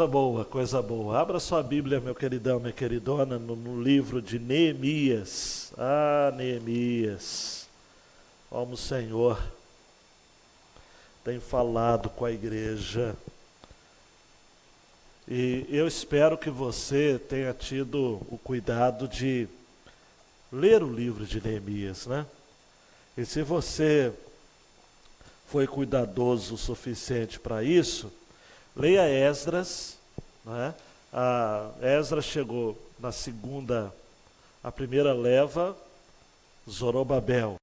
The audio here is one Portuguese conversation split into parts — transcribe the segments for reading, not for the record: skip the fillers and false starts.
Coisa boa, coisa boa. Abra sua Bíblia, meu queridão, minha queridona, no livro de Neemias. Ah, Neemias, como o Senhor tem falado com a igreja. E eu espero que você tenha tido o cuidado de ler o livro de Neemias, né? E se você foi cuidadoso o suficiente para isso, leia Esdras, né? Esdras chegou a primeira leva, Zorobabel.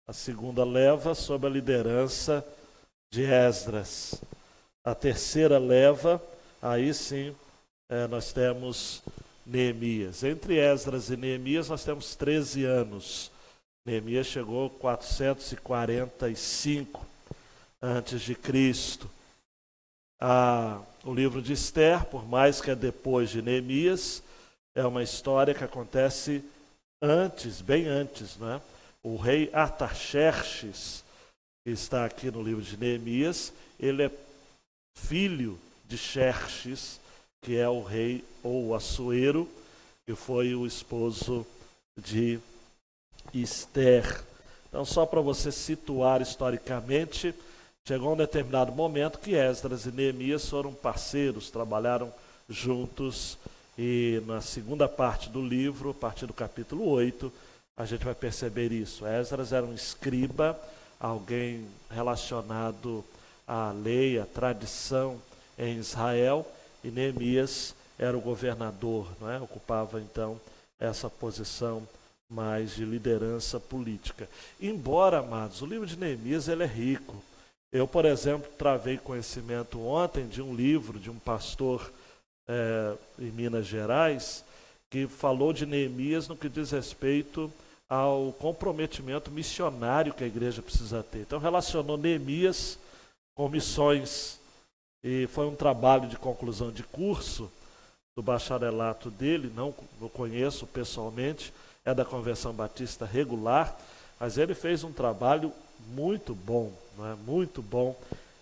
A segunda leva sob a liderança de Esdras. A terceira leva, aí sim, nós temos Neemias. Entre Esdras e Neemias nós temos 13 anos. Neemias chegou 445 antes de Cristo. O livro de Esther, por mais que é depois de Neemias, é uma história que acontece antes, bem antes, né? O rei Artaxerxes, que está aqui no livro de Neemias, ele é filho de Xerxes, que é o rei ou Assuero, que foi o esposo de Esther. Então, só para você situar historicamente, chegou um determinado momento que Esdras e Neemias foram parceiros, trabalharam juntos, e na segunda parte do livro, a partir do capítulo 8, a gente vai perceber isso. Esdras era um escriba, alguém relacionado à lei, à tradição em Israel, e Neemias era o governador, não é? Ocupava então essa posição mais de liderança política. Embora, amados, o livro de Neemias ele é rico. Eu, por exemplo, travei conhecimento ontem de um livro de um pastor em Minas Gerais que falou de Neemias no que diz respeito ao comprometimento missionário que a igreja precisa ter. Então relacionou Neemias com missões e foi um trabalho de conclusão de curso do bacharelato dele, não o conheço pessoalmente, é da Convenção Batista Regular, mas ele fez um trabalho muito bom, não é? Muito bom,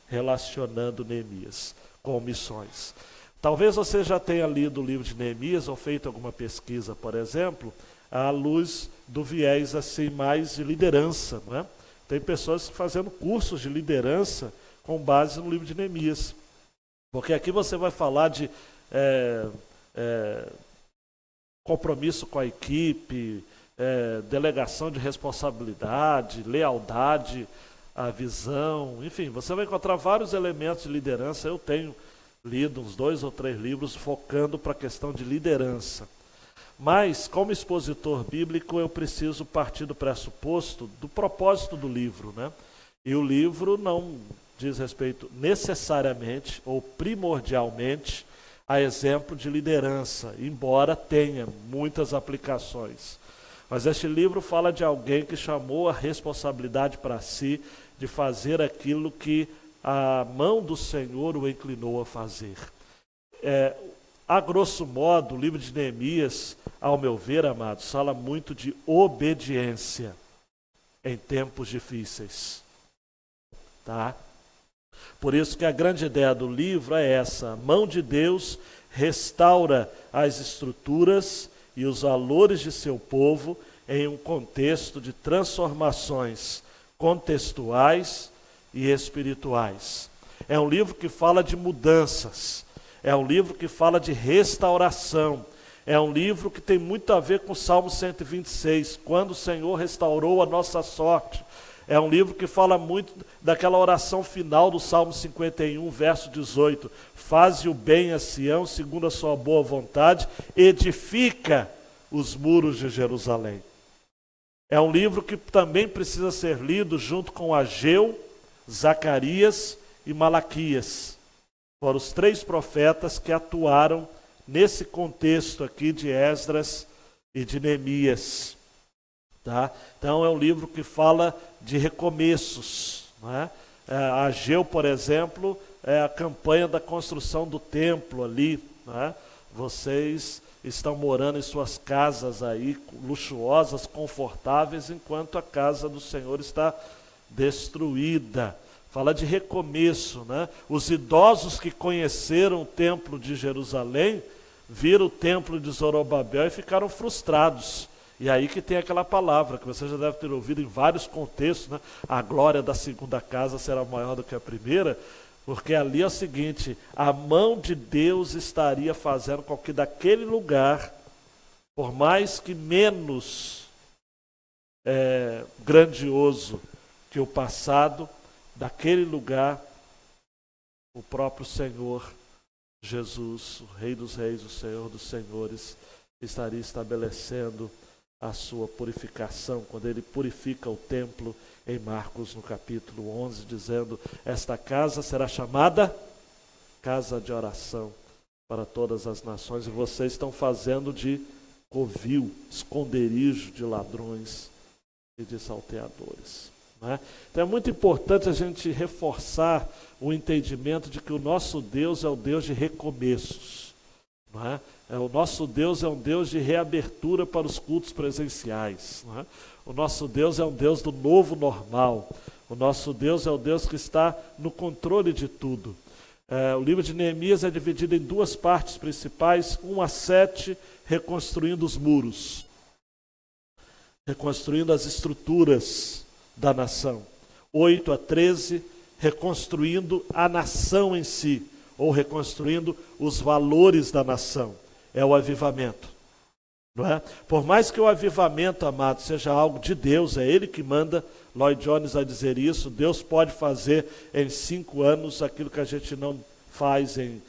relacionando Neemias com missões. Talvez você já tenha lido o livro de Neemias ou feito alguma pesquisa, por exemplo, à luz do viés assim mais de liderança, não é? Tem pessoas fazendo cursos de liderança com base no livro de Neemias, porque aqui você vai falar de compromisso com a equipe, delegação de responsabilidade, lealdade à visão, enfim, você vai encontrar vários elementos de liderança. Eu tenho lido uns 2 ou 3 livros focando para a questão de liderança. Mas, como expositor bíblico, eu preciso partir do pressuposto do propósito do livro, né? E o livro não diz respeito necessariamente ou primordialmente a exemplo de liderança, embora tenha muitas aplicações. Mas este livro fala de alguém que chamou a responsabilidade para si de fazer aquilo que a mão do Senhor o inclinou a fazer. A grosso modo, o livro de Neemias, ao meu ver, amados, fala muito de obediência em tempos difíceis. Tá? Por isso que a grande ideia do livro é essa: a mão de Deus restaura as estruturas e os valores de seu povo em um contexto de transformações contextuais e espirituais. É um livro que fala de mudanças, é um livro que fala de restauração, é um livro que tem muito a ver com o Salmo 126, quando o Senhor restaurou a nossa sorte. É um livro que fala muito daquela oração final do Salmo 51, verso 18. Faze o bem a Sião, segundo a sua boa vontade, edifica os muros de Jerusalém. É um livro que também precisa ser lido junto com Ageu, Zacarias e Malaquias. Foram os 3 profetas que atuaram nesse contexto aqui de Esdras e de Neemias. Tá? Então é um livro que fala de recomeços, não é? Ageu, por exemplo, é a campanha da construção do templo ali, não é? Vocês estão morando em suas casas aí, luxuosas, confortáveis, enquanto a casa do Senhor está destruída. fala de recomeço, né? Os idosos que conheceram o templo de Jerusalém, viram o templo de Zorobabel e ficaram frustrados. E aí que tem aquela palavra, que você já deve ter ouvido em vários contextos, né? A glória da segunda casa será maior do que a primeira, porque ali é o seguinte, a mão de Deus estaria fazendo com que daquele lugar, por mais que menos grandioso que o passado, daquele lugar, o próprio Senhor Jesus, o Rei dos Reis, o Senhor dos Senhores, estaria estabelecendo a sua purificação, quando ele purifica o templo em Marcos no capítulo 11, dizendo, esta casa será chamada casa de oração para todas as nações, e vocês estão fazendo de covil, esconderijo de ladrões e de salteadores. Né? Então é muito importante a gente reforçar o entendimento de que o nosso Deus é o Deus de recomeços. Não é? O nosso Deus é um Deus de reabertura para os cultos presenciais. Não é? O nosso Deus é um Deus do novo normal. O nosso Deus é o Deus que está no controle de tudo. O livro de Neemias é dividido em duas partes principais, 1 a 7, reconstruindo os muros, reconstruindo as estruturas da nação. 8 a 13, reconstruindo a nação em si, ou reconstruindo os valores da nação. É o avivamento. Não é? Por mais que o avivamento, amado, seja algo de Deus, é Ele que manda, Lloyd Jones vai dizer isso, Deus pode fazer em 5 anos aquilo que a gente não faz em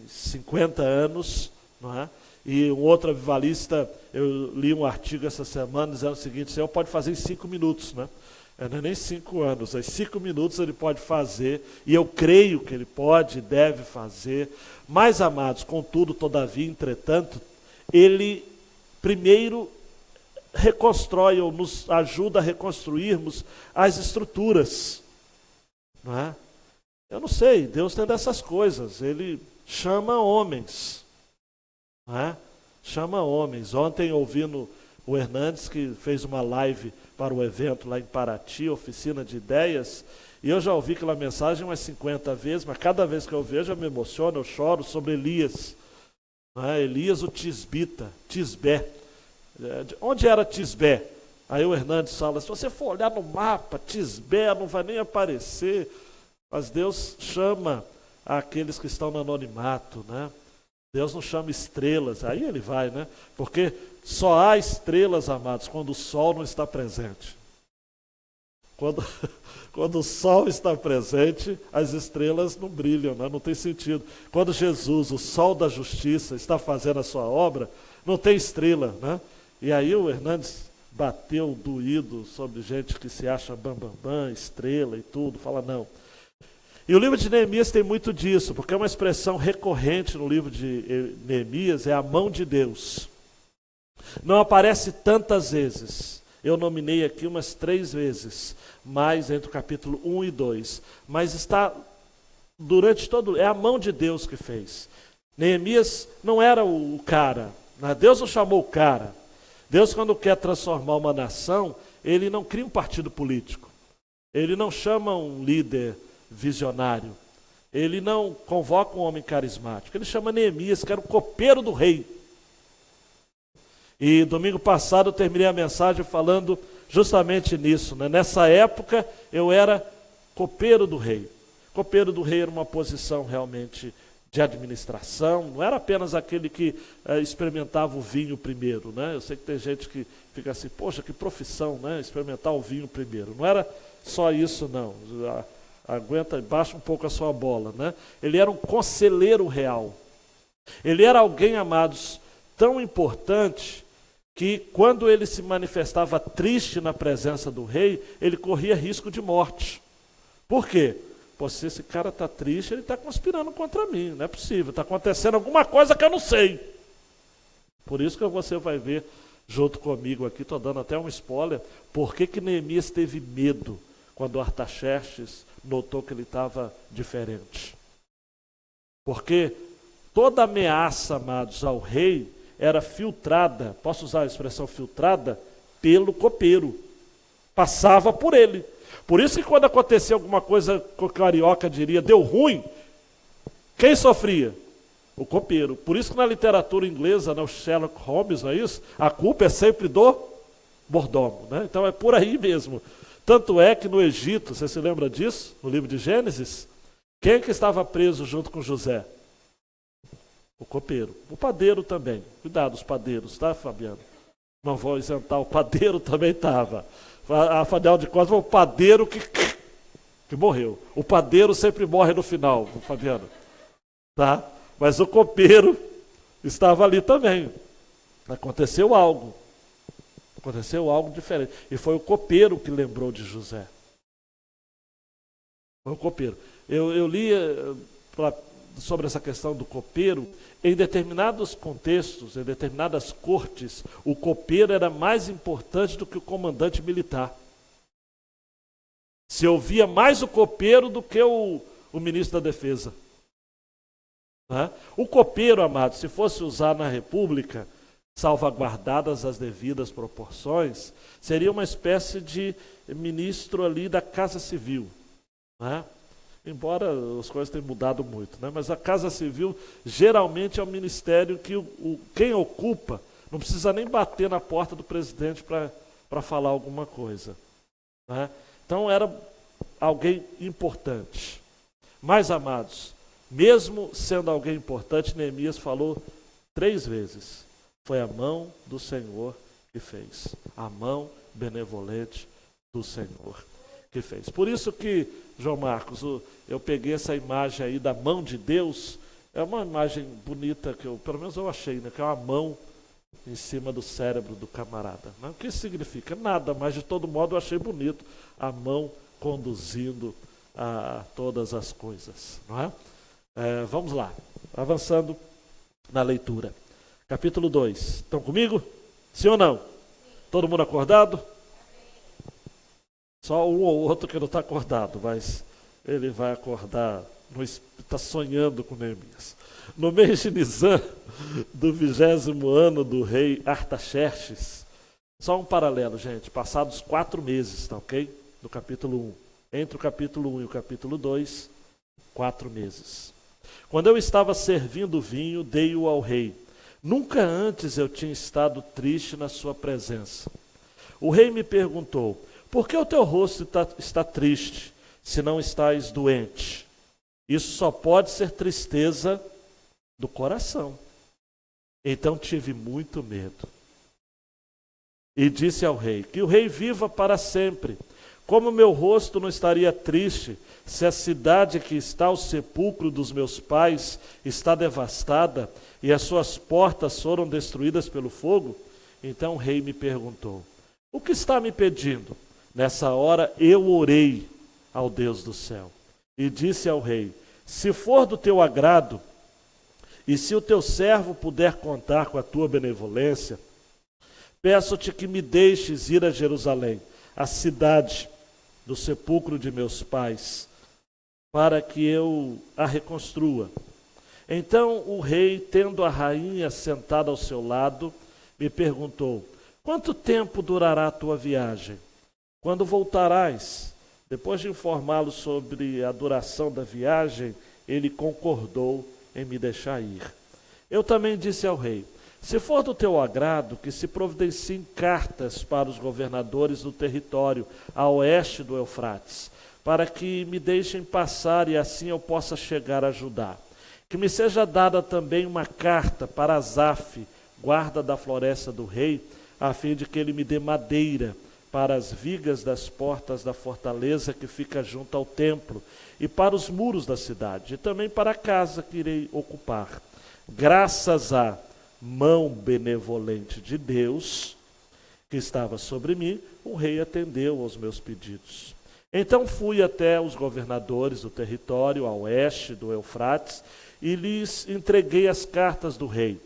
50 anos, não é? E um outro avivalista, eu li um artigo essa semana dizendo o seguinte, o Senhor pode fazer em 5 minutos, né? Não é nem 5 anos, em 5 minutos ele pode fazer, e eu creio que ele pode e deve fazer, mas, amados, contudo, todavia, entretanto, ele primeiro reconstrói ou nos ajuda a reconstruirmos as estruturas, não é? Eu não sei, Deus tem dessas coisas, Ele chama homens, não é? Chama homens. Ontem, ouvindo o Hernandes, que fez uma live para o evento lá em Paraty, oficina de ideias, e eu já ouvi aquela mensagem umas 50 vezes, mas cada vez que eu vejo eu me emociono, eu choro sobre Elias, não é? Elias o Tisbita, Tisbé. Onde era Tisbé? Aí o Hernandes fala, se você for olhar no mapa, Tisbé não vai nem aparecer, mas Deus chama aqueles que estão no anonimato, né? Deus não chama estrelas, aí ele vai, né? Porque só há estrelas, amados, quando o sol não está presente. Quando o sol está presente, as estrelas não brilham, né? Não tem sentido. Quando Jesus, o sol da justiça, está fazendo a sua obra, não tem estrela, né? E aí o Hernandes bateu doído sobre gente que se acha bambambam, estrela e tudo, fala não. E o livro de Neemias tem muito disso, porque é uma expressão recorrente no livro de Neemias, é a mão de Deus. Não aparece tantas vezes, eu nominei aqui umas 3 vezes, mais entre o capítulo 1 e 2, mas está durante todo, é a mão de Deus que fez. Neemias não era o cara, Deus não chamou o cara. Deus, quando quer transformar uma nação, Ele não cria um partido político, Ele não chama um líder visionário, Ele não convoca um homem carismático, Ele chama Neemias, que era o copeiro do rei. E domingo passado eu terminei a mensagem falando justamente nisso, né? Nessa época eu era copeiro do rei. Copeiro do rei era uma posição realmente de administração, não era apenas aquele que experimentava o vinho primeiro, né? Eu sei que tem gente que fica assim, poxa, que profissão, né? Experimentar o vinho primeiro. Não era só isso, não. Aguenta, baixa um pouco a sua bola, né? Ele era um conselheiro real. Ele era alguém, amados, tão importante que quando ele se manifestava triste na presença do rei, ele corria risco de morte. Por quê? Pô, se esse cara está triste, ele está conspirando contra mim, não é possível, está acontecendo alguma coisa que eu não sei. Por isso que você vai ver junto comigo aqui, estou dando até um spoiler, por que Neemias teve medo quando Artaxerxes notou que ele estava diferente. Porque toda ameaça, amados, ao rei era filtrada, posso usar a expressão filtrada? Pelo copeiro. Passava por ele. Por isso que quando acontecia alguma coisa que o carioca diria, deu ruim, quem sofria? O copeiro. Por isso que na literatura inglesa, no Sherlock Holmes, não é isso? A culpa é sempre do mordomo, né? Então é por aí mesmo. Tanto é que no Egito, você se lembra disso? No livro de Gênesis? Quem é que estava preso junto com José? O copeiro. O padeiro também. Cuidado, os padeiros, tá, Fabiano? Não vou isentar, o padeiro também estava. Afinal de contas, foi o padeiro que morreu. O padeiro sempre morre no final, Fabiano. Tá? Mas o copeiro estava ali também. Aconteceu algo. Aconteceu algo diferente. E foi o copeiro que lembrou de José. Foi o copeiro. Eu li sobre essa questão do copeiro. Em determinados contextos, em determinadas cortes, o copeiro era mais importante do que o comandante militar. Se ouvia mais o copeiro do que o ministro da Defesa. Né? O copeiro, amado, se fosse usar na República, salvaguardadas as devidas proporções, seria uma espécie de ministro ali da Casa Civil. Né? Embora as coisas tenham mudado muito, né? Mas a Casa Civil geralmente é um ministério que quem ocupa não precisa nem bater na porta do presidente para falar alguma coisa. Né? Então era alguém importante. Mas, amados, mesmo sendo alguém importante, Neemias falou 3 vezes. Foi a mão do Senhor que fez. A mão benevolente do Senhor que fez. Por isso que, João Marcos, eu peguei essa imagem aí da mão de Deus. É uma imagem bonita, que pelo menos eu achei, né? Que é uma mão em cima do cérebro do camarada. Né? O que isso significa? Nada, mas de todo modo eu achei bonito. A mão conduzindo a todas as coisas. Não é? Vamos lá, avançando na leitura. Capítulo 2. Estão comigo? Sim ou não? Todo mundo acordado? Só um ou outro que não está acordado, mas ele vai acordar, está sonhando com Neemias. No mês de Nisan, do 20º ano do rei Artaxerxes, só um paralelo, gente, passados 4 meses, tá ok? Do capítulo 1. Entre o capítulo 1 e o capítulo 2, 4 meses. Quando eu estava servindo vinho, dei-o ao rei. Nunca antes eu tinha estado triste na sua presença. O rei me perguntou: por que o teu rosto está triste, se não estás doente? Isso só pode ser tristeza do coração. Então tive muito medo. E disse ao rei: que o rei viva para sempre. Como meu rosto não estaria triste, se a cidade que está o sepulcro dos meus pais está devastada e as suas portas foram destruídas pelo fogo? Então o rei me perguntou: o que está me pedindo? Nessa hora eu orei ao Deus do céu e disse ao rei: se for do teu agrado e se o teu servo puder contar com a tua benevolência, peço-te que me deixes ir a Jerusalém, a cidade do sepulcro de meus pais, para que eu a reconstrua. Então o rei, tendo a rainha sentada ao seu lado, me perguntou: quanto tempo durará a tua viagem? Quando voltarás? Depois de informá-lo sobre a duração da viagem, ele concordou em me deixar ir. Eu também disse ao rei: se for do teu agrado, que se providenciem cartas para os governadores do território a oeste do Eufrates, para que me deixem passar e assim eu possa chegar a Judá. Que me seja dada também uma carta para Asaf, guarda da floresta do rei, a fim de que ele me dê madeira para as vigas das portas da fortaleza que fica junto ao templo, e para os muros da cidade, e também para a casa que irei ocupar. Graças à mão benevolente de Deus que estava sobre mim, o rei atendeu aos meus pedidos. Então fui até os governadores do território a oeste do Eufrates e lhes entreguei as cartas do rei.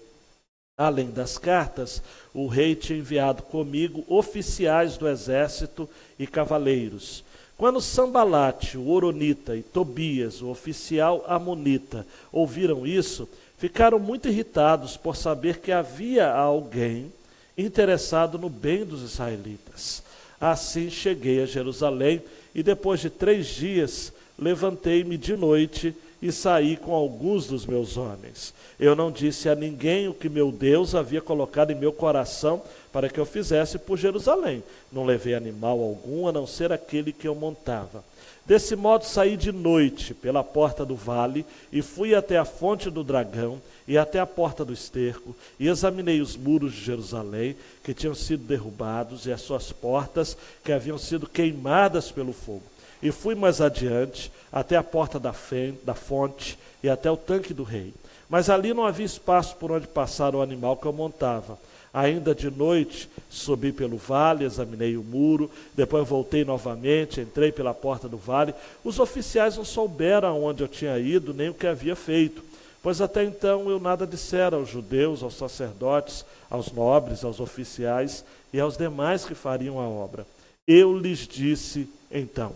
Além das cartas, o rei tinha enviado comigo oficiais do exército e cavaleiros. Quando Sambalate, o horonita, e Tobias, o oficial amonita, ouviram isso, ficaram muito irritados por saber que havia alguém interessado no bem dos israelitas. Assim cheguei a Jerusalém e depois de 3 dias levantei-me de noite e saí com alguns dos meus homens. Eu não disse a ninguém o que meu Deus havia colocado em meu coração para que eu fizesse por Jerusalém. Não levei animal algum, a não ser aquele que eu montava. Desse modo saí de noite pela porta do vale e fui até a fonte do dragão e até a porta do esterco e examinei os muros de Jerusalém que tinham sido derrubados e as suas portas que haviam sido queimadas pelo fogo. E fui mais adiante até a porta da fonte e até o tanque do rei. Mas ali não havia espaço por onde passar o animal que eu montava. Ainda de noite, subi pelo vale, examinei o muro, depois voltei novamente, entrei pela porta do vale. Os oficiais não souberam aonde eu tinha ido, nem o que havia feito, pois até então eu nada dissera aos judeus, aos sacerdotes, aos nobres, aos oficiais e aos demais que fariam a obra. Eu lhes disse então: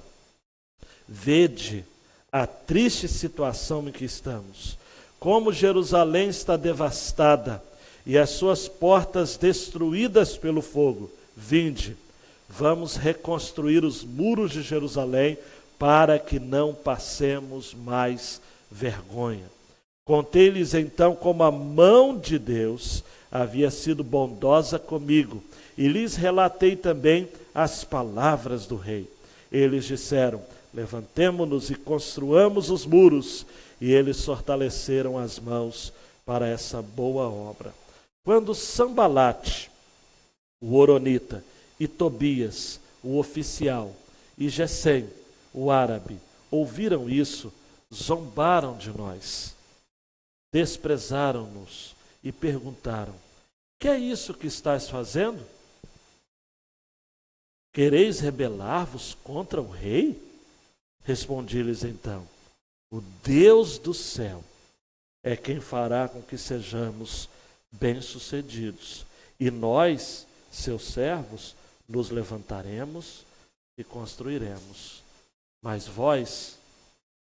vede a triste situação em que estamos, como Jerusalém está devastada, e as suas portas destruídas pelo fogo. Vinde, vamos reconstruir os muros de Jerusalém, para que não passemos mais vergonha. Contei-lhes então como a mão de Deus havia sido bondosa comigo, e lhes relatei também as palavras do rei. Eles disseram: levantemo-nos e construamos os muros, e eles fortaleceram as mãos para essa boa obra. Quando Sambalate, o horonita, e Tobias, o oficial, e Gesem, o árabe, ouviram isso, zombaram de nós, desprezaram-nos e perguntaram: que é isso que estás fazendo? Quereis rebelar-vos contra o rei? Respondi-lhes então: o Deus do céu é quem fará com que sejamos bem-sucedidos, e nós, seus servos, nos levantaremos e construiremos. Mas vós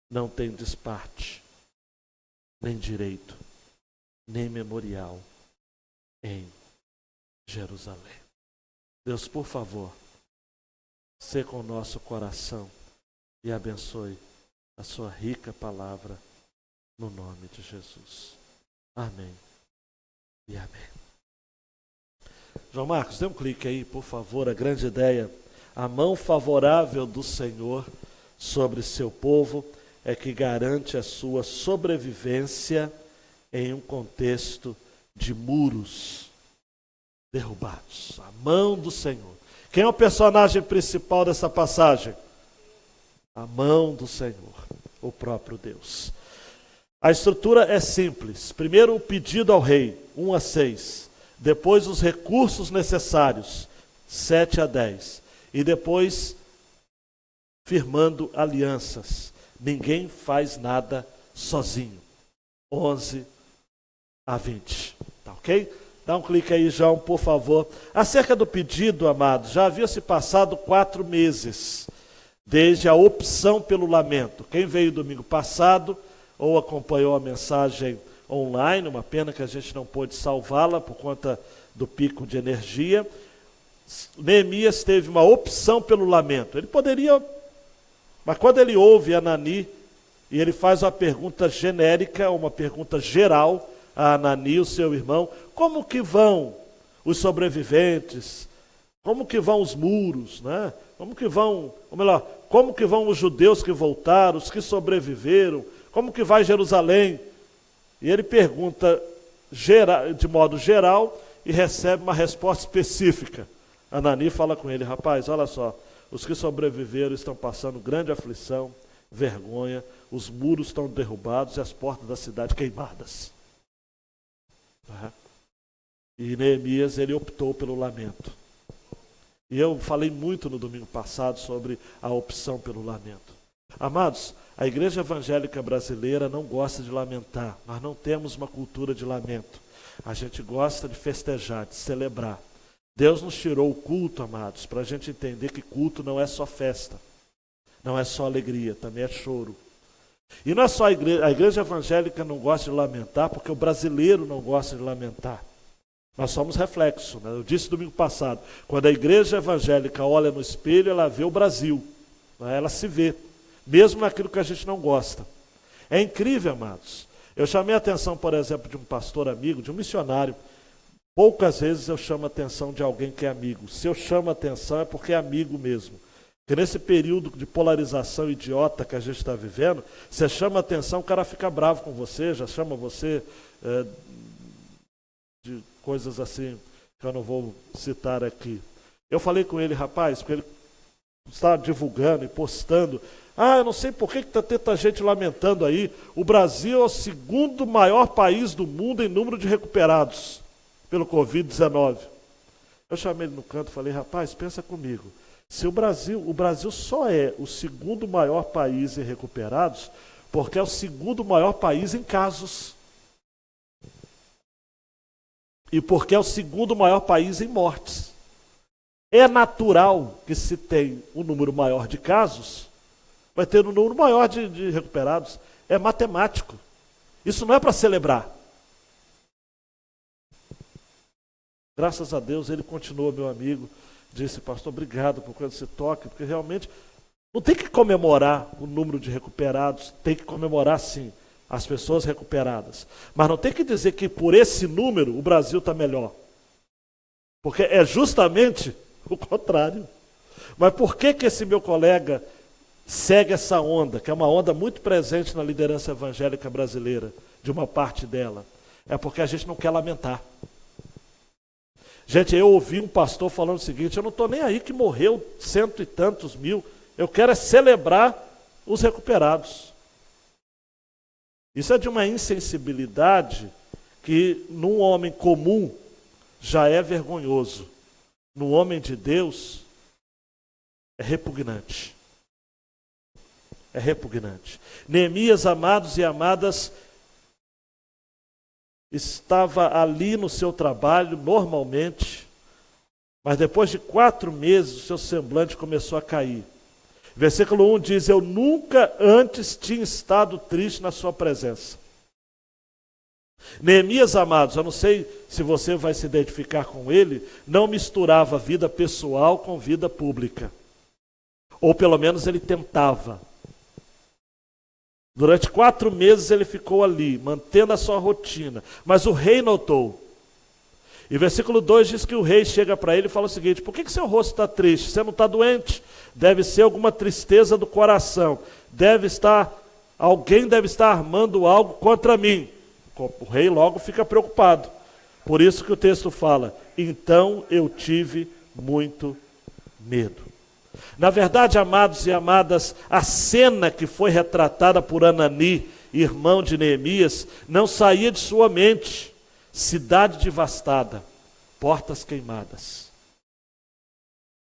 não tendes parte, nem direito, nem memorial em Jerusalém. Deus, por favor, sê com o nosso coração e abençoe a sua rica palavra, no nome de Jesus. Amém e amém. João Marcos, dê um clique aí, por favor. A grande ideia, a mão favorável do Senhor sobre seu povo é que garante a sua sobrevivência em um contexto de muros derrubados. A mão do Senhor. Quem é o personagem principal dessa passagem? A mão do Senhor, o próprio Deus. A estrutura é simples. Primeiro o pedido ao rei, 1-6. Depois os recursos necessários, 7-10. E depois firmando alianças. Ninguém faz nada sozinho. 11-20. Tá ok? Dá um clique aí, João, por favor. Acerca do pedido, amados, já havia se passado 4 meses desde a opção pelo lamento. Quem veio domingo passado ou acompanhou a mensagem online, uma pena que a gente não pôde salvá-la por conta do pico de energia. Neemias teve uma opção pelo lamento. Ele poderia, mas quando ele ouve Anani, e ele faz uma pergunta genérica, uma pergunta geral a Anani, o seu irmão: como que vão os sobreviventes? Como que vão os muros, né? Como que vão, ou melhor, como que vão os judeus que voltaram, os que sobreviveram? Como que vai Jerusalém? E ele pergunta de modo geral e recebe uma resposta específica. Anani fala com ele: rapaz, olha só, os que sobreviveram estão passando grande aflição, vergonha, os muros estão derrubados e as portas da cidade queimadas. E Neemias, ele optou pelo lamento. E eu falei muito no domingo passado sobre a opção pelo lamento. Amados, a igreja evangélica brasileira não gosta de lamentar. Nós não temos uma cultura de lamento. A gente gosta de festejar, de celebrar. Deus nos tirou o culto, amados, para a gente entender que culto não é só festa. Não é só alegria, também é choro. E não é só a igreja evangélica não gosta de lamentar, porque o brasileiro não gosta de lamentar. Nós somos reflexo, né? Eu disse domingo passado, quando a igreja evangélica olha no espelho, ela vê o Brasil. Ela se vê, mesmo naquilo que a gente não gosta. É incrível, amados. Eu chamei a atenção, por exemplo, de um pastor amigo, de um missionário. Poucas vezes eu chamo a atenção de alguém que é amigo. Se eu chamo a atenção é porque é amigo mesmo. Porque nesse período de polarização idiota que a gente está vivendo, você chama a atenção, o cara fica bravo com você, já chama você de coisas assim que eu não vou citar aqui. Eu falei com ele, rapaz, porque ele está divulgando e postando. Eu não sei por que está tanta gente lamentando aí. O Brasil é o segundo maior país do mundo em número de recuperados pelo Covid-19. Eu chamei ele no canto e falei, rapaz, pensa comigo. Se o Brasil só é o segundo maior país em recuperados, porque é o segundo maior país em casos. E porque é o segundo maior país em mortes. É natural que se tem um número maior de casos, vai ter um número maior de recuperados. É matemático. Isso não é para celebrar. Graças a Deus, ele continua, meu amigo, disse, pastor, obrigado por esse toque, porque realmente não tem que comemorar o número de recuperados, tem que comemorar sim as pessoas recuperadas. Mas não tem que dizer que por esse número o Brasil está melhor. Porque é justamente o contrário. Mas por que esse meu colega segue essa onda, que é uma onda muito presente na liderança evangélica brasileira, de uma parte dela? É porque a gente não quer lamentar. Gente, eu ouvi um pastor falando o seguinte, eu não estou nem aí que morreu 100 e tantos mil, eu quero é celebrar os recuperados. Isso é de uma insensibilidade que num homem comum já é vergonhoso. No homem de Deus é repugnante. É repugnante. Neemias, amados e amadas, estava ali no seu trabalho normalmente, mas depois de 4 meses o seu semblante começou a cair. Versículo 1 diz, eu nunca antes tinha estado triste na sua presença. Neemias, amados, eu não sei se você vai se identificar com ele, não misturava vida pessoal com vida pública. Ou pelo menos ele tentava. Durante 4 meses ele ficou ali, mantendo a sua rotina. Mas o rei notou. E versículo 2 diz que o rei chega para ele e fala o seguinte, por que seu rosto está triste? Você não está doente? Deve ser alguma tristeza do coração. Alguém deve estar armando algo contra mim. O rei logo fica preocupado. Por isso que o texto fala, então eu tive muito medo. Na verdade, amados e amadas, a cena que foi retratada por Anani, irmão de Neemias, não saía de sua mente. Cidade devastada, portas queimadas,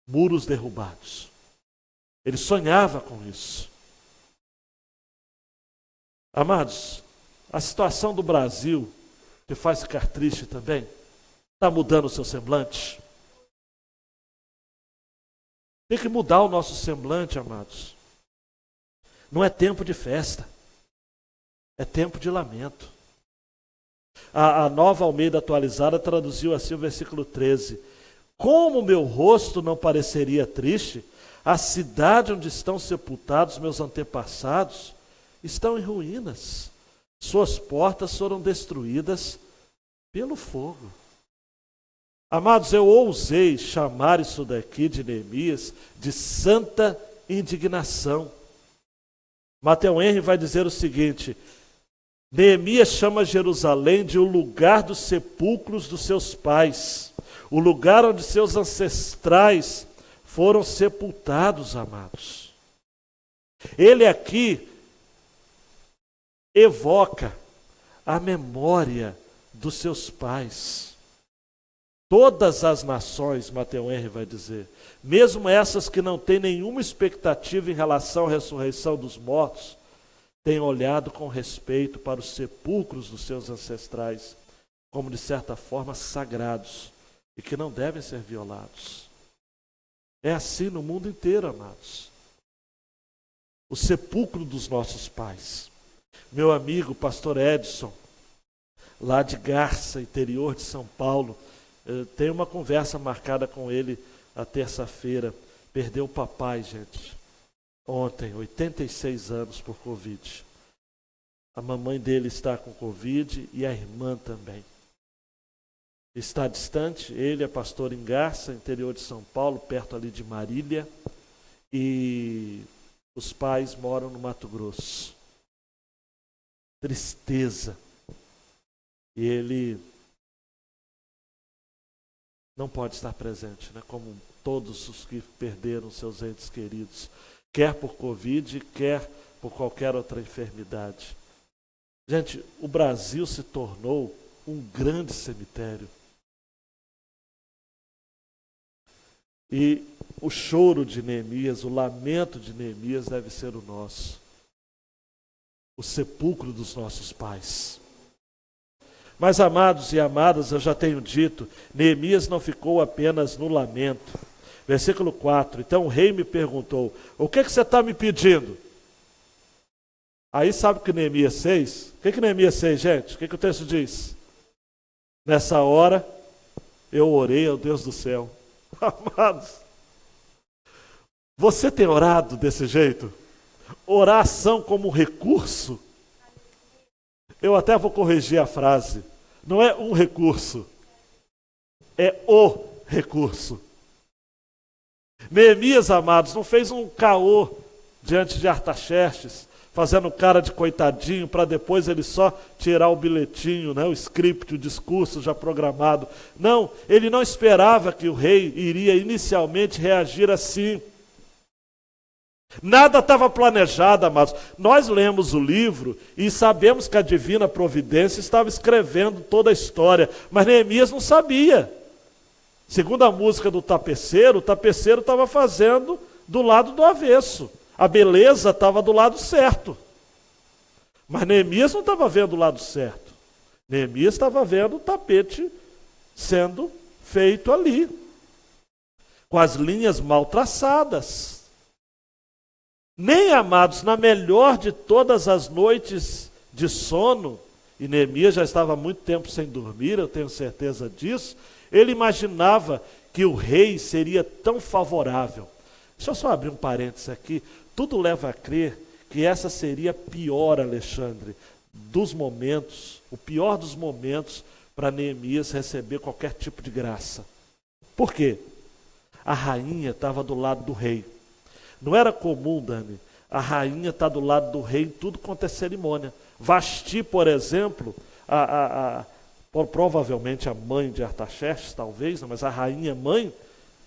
muros derrubados. Ele sonhava com isso. Amados, a situação do Brasil, que faz ficar triste também, está mudando o seu semblante. Tem que mudar o nosso semblante, amados. Não é tempo de festa, é tempo de lamento. A Nova Almeida Atualizada traduziu assim o versículo 13. Como meu rosto não pareceria triste, a cidade onde estão sepultados meus antepassados estão em ruínas. Suas portas foram destruídas pelo fogo. Amados, eu ousei chamar isso daqui de Neemias de santa indignação. Matthew Henry vai dizer o seguinte, Neemias chama Jerusalém de o lugar dos sepulcros dos seus pais, o lugar onde seus ancestrais foram sepultados, amados. Ele aqui evoca a memória dos seus pais. Todas as nações, Matthew Henry vai dizer, mesmo essas que não têm nenhuma expectativa em relação à ressurreição dos mortos, têm olhado com respeito para os sepulcros dos seus ancestrais, como de certa forma sagrados, e que não devem ser violados. É assim no mundo inteiro, amados. O sepulcro dos nossos pais. Meu amigo, pastor Edson, lá de Garça, interior de São Paulo, tenho uma conversa marcada com ele a terça-feira. Perdeu o papai, gente. ontem, 86 anos por Covid. A mamãe dele está com Covid e a irmã também. Está distante, ele é pastor em Garça, interior de São Paulo, perto ali de Marília, e os pais moram no Mato Grosso. Tristeza. E ele não pode estar presente, né? Como todos os que perderam seus entes queridos, quer por Covid, quer por qualquer outra enfermidade. Gente, o Brasil se tornou um grande cemitério. E o choro de Neemias, o lamento de Neemias deve ser o nosso. O sepulcro dos nossos pais. Mas, amados e amadas, eu já tenho dito, Neemias não ficou apenas no lamento. Versículo 4, então o rei me perguntou, o que você está me pedindo? Aí sabe o que Neemias fez? O que Neemias fez, gente? O que o texto diz? Nessa hora, eu orei ao Deus do céu. Amados, você tem orado desse jeito? Oração como recurso? Eu até vou corrigir a frase. Não é um recurso, é o recurso. Neemias, amados, não fez um caô diante de Artaxerxes, fazendo cara de coitadinho, para depois ele só tirar o bilhetinho, né, o script, o discurso já programado. Não, ele não esperava que o rei iria inicialmente reagir assim. Nada estava planejado, amados. Nós lemos o livro e sabemos que a divina providência estava escrevendo toda a história, mas Neemias não sabia. Segundo a música do tapeceiro, o tapeceiro estava fazendo do lado do avesso. A beleza estava do lado certo. Mas Neemias não estava vendo o lado certo. Neemias estava vendo o tapete sendo feito ali, com as linhas mal traçadas. Nem, amados, na melhor de todas as noites de sono, e Neemias já estava há muito tempo sem dormir, eu tenho certeza disso, ele imaginava que o rei seria tão favorável. Deixa eu só abrir um parênteses aqui. Tudo leva a crer que essa seria a pior, Alexandre, dos momentos, o pior dos momentos para Neemias receber qualquer tipo de graça. Por quê? A rainha estava do lado do rei. Não era comum, Dani, a rainha estar do lado do rei em tudo quanto é cerimônia. Vasti, por exemplo, provavelmente a mãe de Artaxerxes, talvez, mas a rainha mãe,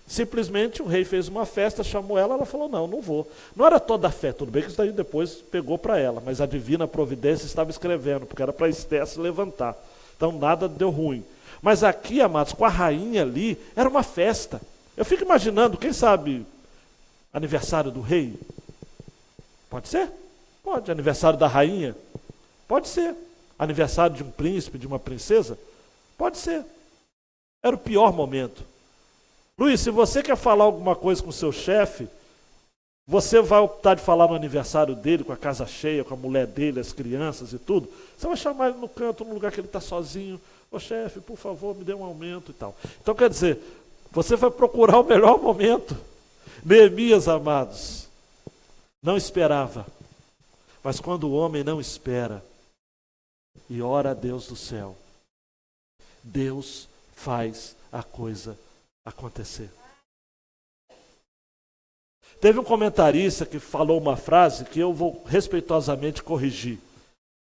simplesmente o rei fez uma festa, chamou ela, ela falou, não vou. Não era toda a fé, tudo bem que isso daí depois pegou para ela, mas a divina providência estava escrevendo, porque era para Esté se levantar. Então nada deu ruim. Mas aqui, amados, com a rainha ali, era uma festa. Eu fico imaginando, quem sabe, aniversário do rei? Pode ser? Pode. Aniversário da rainha? Pode ser. Aniversário de um príncipe, de uma princesa? Pode ser. Era o pior momento. Luiz, se você quer falar alguma coisa com o seu chefe, você vai optar de falar no aniversário dele, com a casa cheia, com a mulher dele, as crianças e tudo. Você vai chamar ele no canto, no lugar que ele está sozinho. Ô chefe, por favor, me dê um aumento e tal. Então quer dizer, você vai procurar o melhor momento. Neemias, amados, não esperava. Mas quando o homem não espera e ora a Deus do céu, Deus faz a coisa acontecer. Teve um comentarista que falou uma frase que eu vou respeitosamente corrigir.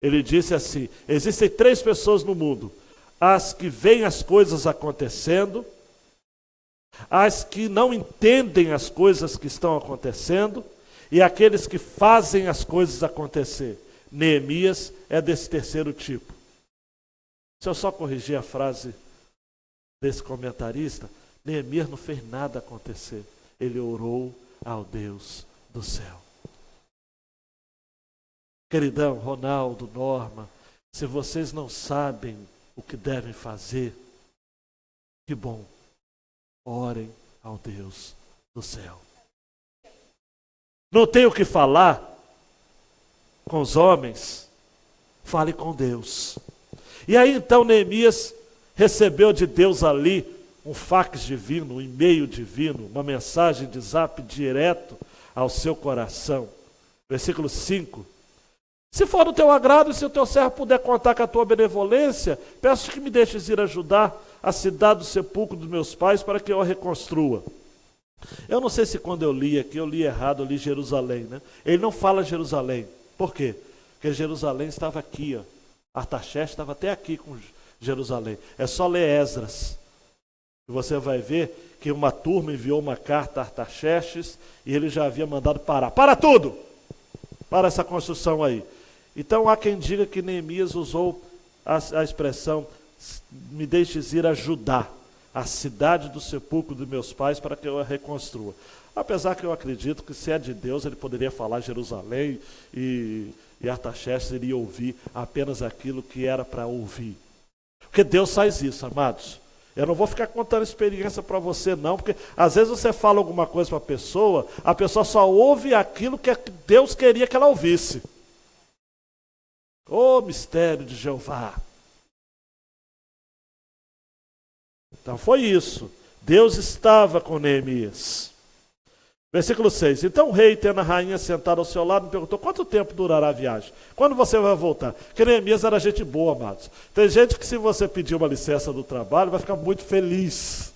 Ele disse assim, existem 3 pessoas no mundo, as que veem as coisas acontecendo, as que não entendem as coisas que estão acontecendo e aqueles que fazem as coisas acontecer. Neemias é desse terceiro tipo. Se eu só corrigir a frase desse comentarista, Neemias não fez nada acontecer. Ele orou ao Deus do céu. Queridão, Ronaldo, Norma, se vocês não sabem o que devem fazer, que bom. Orem ao Deus do céu. Não tem o que falar com os homens? Fale com Deus. E aí então Neemias recebeu de Deus ali um fax divino, um e-mail divino, uma mensagem de zap direto ao seu coração. Versículo 5. Se for do teu agrado e se o teu servo puder contar com a tua benevolência, peço que me deixes ir ajudar a cidade do sepulcro dos meus pais para que eu a reconstrua. Eu não sei se quando eu li aqui, eu li errado, eu li Jerusalém, né? Ele não fala Jerusalém. Por quê? Porque Jerusalém estava aqui, ó. Artaxerxes estava até aqui com Jerusalém. É só ler Esdras. E você vai ver que uma turma enviou uma carta a Artaxerxes e ele já havia mandado parar. Para tudo! Para essa construção aí. Então há quem diga que Neemias usou a expressão me deixes ir ajudar a cidade do sepulcro dos meus pais para que eu a reconstrua. Apesar que eu acredito que se é de Deus, ele poderia falar Jerusalém e Artaxerxes iria ouvir apenas aquilo que era para ouvir. Porque Deus faz isso, amados. Eu não vou ficar contando experiência para você não, porque às vezes você fala alguma coisa para a pessoa só ouve aquilo que Deus queria que ela ouvisse. Ô mistério de Jeová. Então foi isso. Deus estava com Neemias. Versículo 6. Então o rei, tendo a rainha sentada ao seu lado, me perguntou, quanto tempo durará a viagem? Quando você vai voltar? Porque Neemias era gente boa, amados. Tem gente que se você pedir uma licença do trabalho, vai ficar muito feliz.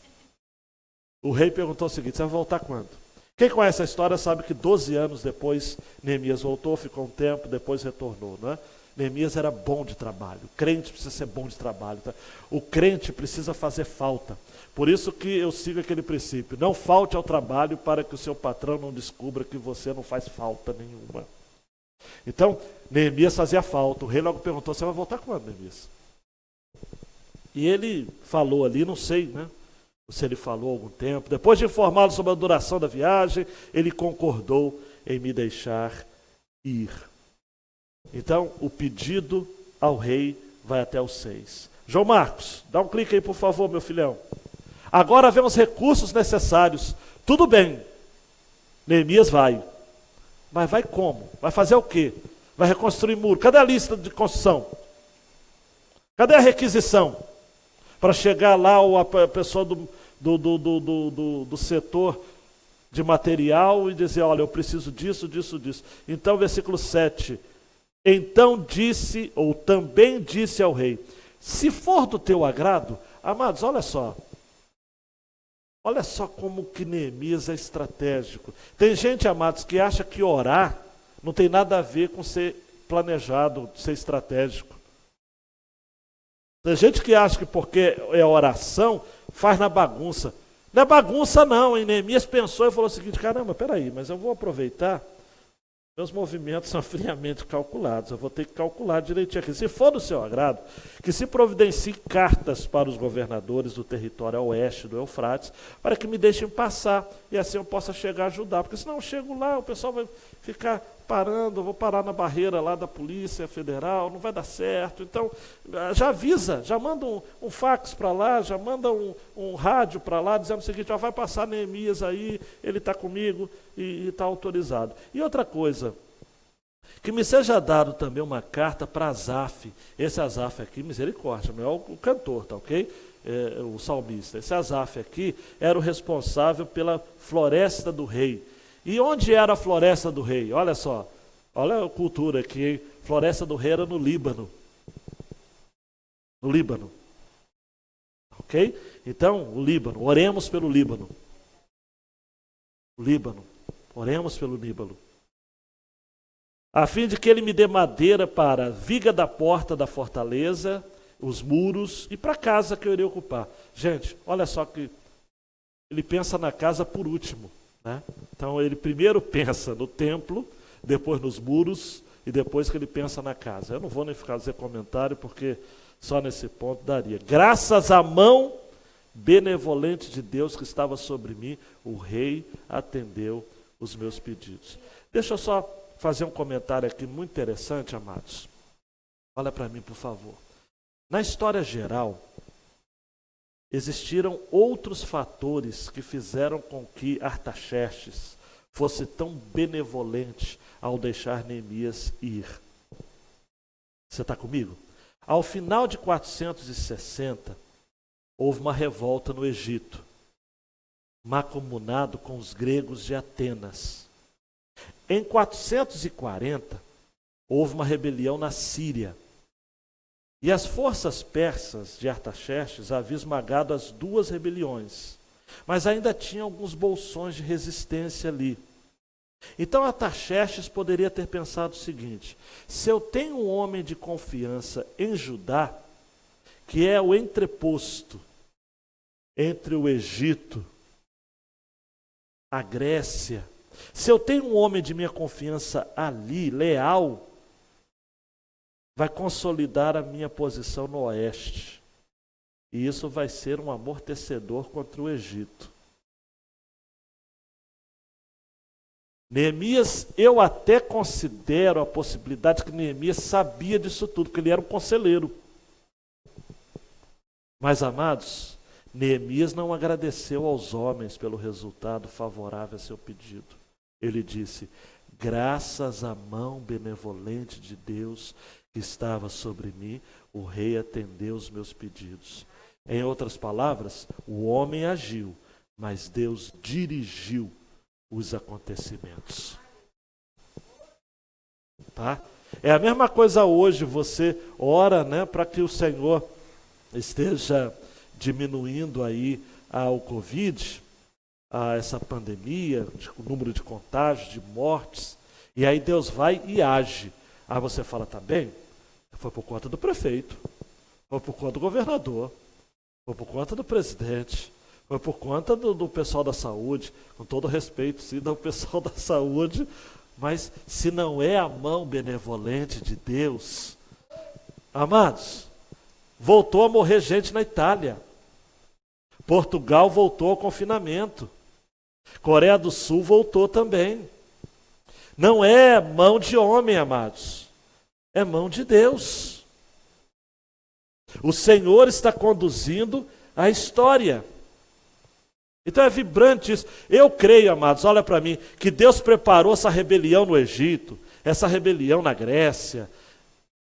O rei perguntou o seguinte, você vai voltar quando? Quem conhece a história sabe que 12 anos depois, Neemias voltou, ficou um tempo, depois retornou, não é? Neemias era bom de trabalho. O crente precisa ser bom de trabalho. Tá? O crente precisa fazer falta. Por isso que eu sigo aquele princípio. Não falte ao trabalho para que o seu patrão não descubra que você não faz falta nenhuma. Então, Neemias fazia falta. O rei logo perguntou, você vai voltar quando, Neemias? E ele falou ali, não sei, né? Se ele falou algum tempo. Depois de informá-lo sobre a duração da viagem, ele concordou em me deixar ir. Então, o pedido ao rei vai até o 6. João Marcos, dá um clique aí, por favor, meu filhão. Agora vemos recursos necessários. Tudo bem, Neemias vai. Mas vai como? Vai fazer o quê? Vai reconstruir muro. Cadê a lista de construção? Cadê a requisição? Para chegar lá a pessoa do setor de material e dizer, olha, eu preciso disso, disso, disso. Então, versículo 7. Então disse, ou também disse ao rei, se for do teu agrado, amados, olha só como que Neemias é estratégico. Tem gente, amados, que acha que orar não tem nada a ver com ser planejado, ser estratégico. Tem gente que acha que porque é oração, faz na bagunça. Não é bagunça não, hein? Neemias pensou e falou o seguinte, caramba, peraí, mas eu vou aproveitar. Meus movimentos são friamente calculados, eu vou ter que calcular direitinho aqui. Se for do seu agrado, que se providencie cartas para os governadores do território a oeste do Eufrates, para que me deixem passar e assim eu possa chegar a ajudar. Porque senão eu chego lá, o pessoal vai ficar parando, eu vou parar na barreira lá da Polícia Federal, não vai dar certo. Então, já avisa, já manda um fax para lá, já manda um rádio para lá, dizendo o seguinte, vai passar Neemias aí, ele está comigo e está autorizado. E outra coisa, que me seja dado também uma carta para Asaf. Esse Asaf aqui, misericórdia, não é o cantor, tá ok? O salmista. Esse Asaf aqui era o responsável pela floresta do rei. E onde era a floresta do rei? Olha só, olha a cultura aqui, hein? Floresta do rei era no Líbano. No Líbano. Ok? Então, o Líbano, oremos pelo Líbano. O Líbano, oremos pelo Líbano. A fim de que ele me dê madeira para a viga da porta da fortaleza, os muros e para a casa que eu irei ocupar. Gente, olha só que ele pensa na casa por último. Né? Então ele primeiro pensa no templo, depois nos muros e depois que ele pensa na casa. Eu não vou nem ficar fazer comentário porque só nesse ponto daria. Graças à mão benevolente de Deus que estava sobre mim, o rei atendeu os meus pedidos. Deixa eu só fazer um comentário aqui muito interessante, amados. Olha para mim, por favor. Na história geral, existiram outros fatores que fizeram com que Artaxerxes fosse tão benevolente ao deixar Neemias ir. Você está comigo? Ao final de 460, houve uma revolta no Egito, mancomunado com os gregos de Atenas. Em 440, houve uma rebelião na Síria. E as forças persas de Artaxerxes haviam esmagado as duas rebeliões. Mas ainda tinha alguns bolsões de resistência ali. Então Artaxerxes poderia ter pensado o seguinte: se eu tenho um homem de confiança em Judá, que é o entreposto entre o Egito, a Grécia, se eu tenho um homem de minha confiança ali, leal, vai consolidar a minha posição no oeste. E isso vai ser um amortecedor contra o Egito. Neemias, eu até considero a possibilidade que Neemias sabia disso tudo, que ele era um conselheiro. Mas, amados, Neemias não agradeceu aos homens pelo resultado favorável a seu pedido. Ele disse: graças à mão benevolente de Deus que estava sobre mim, o rei atendeu os meus pedidos. Em outras palavras, o homem agiu, mas Deus dirigiu os acontecimentos. Tá? É a mesma coisa hoje, você ora, né, para que o Senhor esteja diminuindo aí o Covid, essa pandemia, o número de contágios, de mortes, e aí Deus vai e age. Aí você fala, tá bem? Foi por conta do prefeito, foi por conta do governador, foi por conta do presidente, foi por conta do pessoal da saúde, com todo respeito, sim, do pessoal da saúde, mas se não é a mão benevolente de Deus, amados, voltou a morrer gente na Itália, Portugal voltou ao confinamento, Coreia do Sul voltou também. Não é mão de homem, amados, é mão de Deus. O Senhor está conduzindo a história. Então é vibrante isso. Eu creio, amados, olha para mim, que Deus preparou essa rebelião no Egito, essa rebelião na Grécia,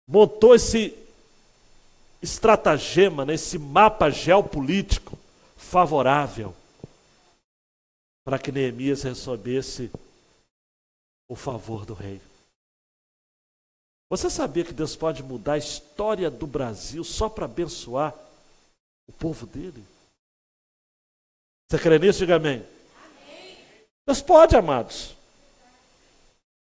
montou esse estratagema, esse mapa geopolítico favorável para que Neemias recebesse o favor do rei. Você sabia que Deus pode mudar a história do Brasil só para abençoar o povo dele? Você crê nisso? Diga amém. Deus pode, amados.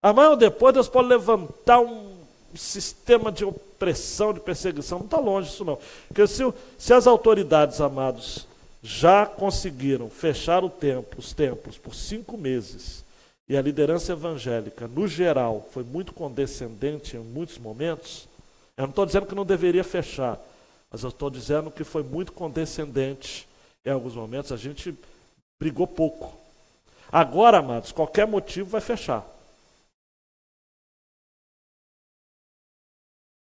Amanhã ou depois Deus pode levantar um sistema de opressão, de perseguição. Não está longe isso não. Porque se as autoridades, amados, já conseguiram fechar os templos por 5 meses, e a liderança evangélica, no geral, foi muito condescendente em muitos momentos, eu não estou dizendo que não deveria fechar, mas eu estou dizendo que foi muito condescendente. Em alguns momentos a gente brigou pouco. Agora, amados, qualquer motivo vai fechar.